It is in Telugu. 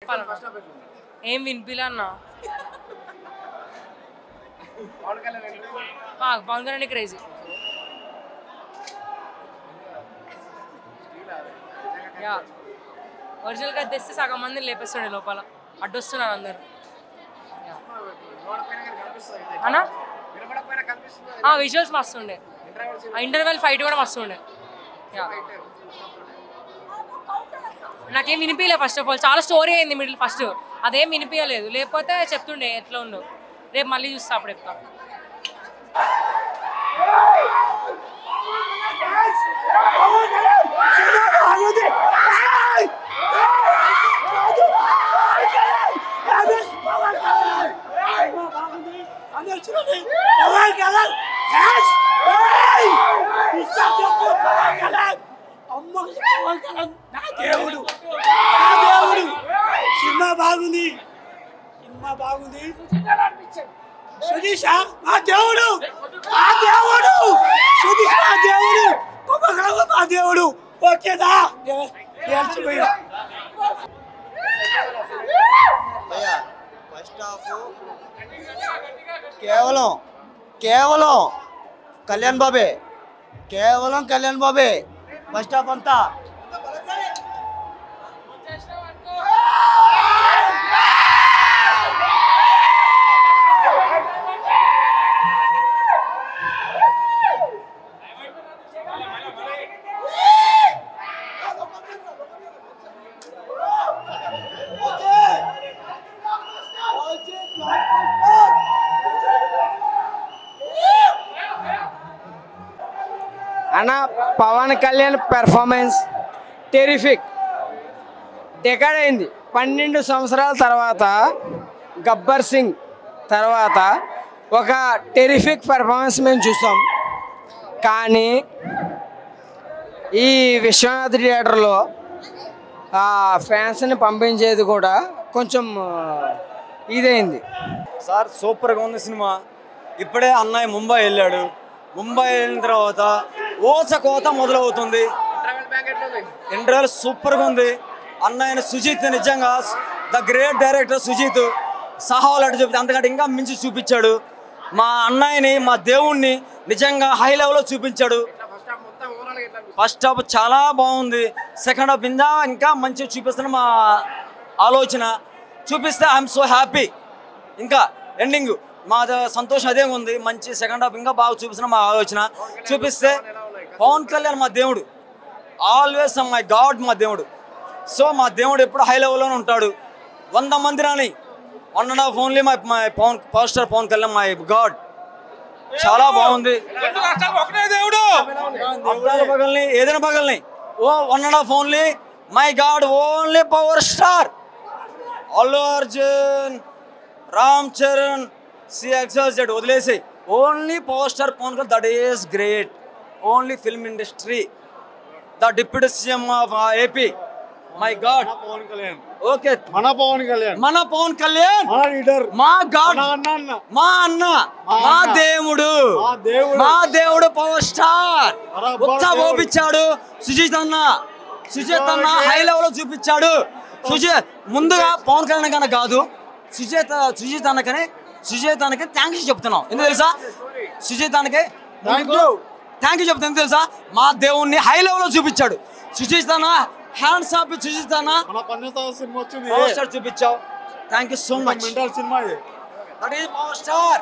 చెప్పాలన్నా ఏం వినిపిలే అన్న. పవన్ కళ్యాణ్ క్రేజీ. ఒరిజినల్గా తెస్తే సగం మందిని లేపేస్తుండే లోపల, అడ్డొస్తున్నారు అందరు అన్నా. విజువల్స్ మస్తుండే, ఇంటర్వెల్ ఫైట్ కూడా మస్తుండే. నాకేం వినిపించలే ఫస్ట్ ఆఫ్ ఆల్, చాలా స్టోరీ అయింది మిడిల్ ఫస్ట్, అదేం వినిపించలేదు. లేకపోతే చెప్తుండే ఎట్లా ఉండవు. రేపు మళ్ళీ చూస్తా, అప్పుడు చెప్తా. సినిమా బాగుంది, సినిమా బాగుంది. సుధీష్ మా దేవుడు, మా దేవుడు, సుధీష్ మా దేవుడు, మా దేవుడు. ఓకేదా? ఫస్ట్ హాఫ్ కేవలం కేవలం కళ్యాణ్ బాబే, కేవలం కళ్యాణ్ బాబే ఫస్ట్ హాఫ్ అంతా. అన్న Pawan Kalyan performance terrific. Decade అయింది, 12 సంవత్సరాల తర్వాత గబ్బర్ సింగ్ తర్వాత ఒక టెరిఫిక్ పెర్ఫార్మెన్స్ మేము చూస్తాం. కానీ ఈ విశ్వనాథ్ థియేటర్లో ఫ్యాన్స్ని పంపించేది కూడా కొంచెం ఇదైంది సార్. సూపర్గా ఉంది సినిమా. ఇప్పుడే అన్నయ్య ముంబై వెళ్ళాడు, ముంబై వెళ్ళిన తర్వాత ఓస కోత మొదలవుతుంది. ఇంటర్వెల్ సూపర్గా ఉంది. అన్నయ్యని సుజిత్ నిజంగా ద గ్రేట్ డైరెక్టర్ సుజిత్ సాహోలాంటి చూపి అంతకంటే ఇంకా మించి చూపించాడు. మా అన్నయ్యని, మా దేవుణ్ణి నిజంగా హై లెవెల్లో చూపించాడు. ఫస్ట్ హాఫ్ చాలా బాగుంది, సెకండ్ హాఫ్ ఇంకా మంచిగా చూపిస్తున్న మా ఆలోచన. చూపిస్తే ఐఎమ్ సో హ్యాపీ. ఇంకా ఎండింగ్ మా సంతోషం అదే ఉంది. మంచి సెకండ్ హాఫ్ ఇంకా బాగా చూపిస్తున్న మా ఆలోచన. చూపిస్తే పవన్ కళ్యాణ్ మా దేవుడు, ఆల్వేస్ మై గాడ్, మా దేవుడు. సో మా దేవుడు ఎప్పుడు హై లెవెల్లోనే ఉంటాడు. 100 మంది రాని, 1.5 only my power star Pawan Kalyan my God. చాలా బాగుంది. పగల్ని ఏదైనా పగల్ని 1.5 only my God, only power star. Allu Arjun, Ram Charan, CXZ వదిలేసి only power star Pawan Kalyan. That is great. Only film industry, the deputy CM of AP. My God, okay, మన పవన్ కళ్యాణ్, మన పవన్ కళ్యాణ్, మన లీడర్, మా గాడ్, మా అన్న, మా దేవుడు, మా దేవుడు పవర్ స్టార్. ఉత్సాహ పోపించాడు సుజిత్ అన్న. సుజిత్ అన్న హై లెవెల్లో చూపించాడు. సుజిత్ ముందుగా పవన్ కళ్యాణ్ కన్నా కాదు, సుజిత్ అన్నకని థ్యాంక్స్ చెప్తున్నాం. ఎందుకు తెలుసా? సుజిత్ అన్నకి థ్యాంక్ యూ చెప్తాను. ఎందుకు తెలుసా? మా దేవుణ్ణి హై లెవెల్లో చూపించాడు. సుజిత్ అన్న హ్యాండ్స్ ఆఫ్ సుజిత్ అన్న పవర్ స్టార్ చూపించావు. Thank you so much. Cinema that is power star.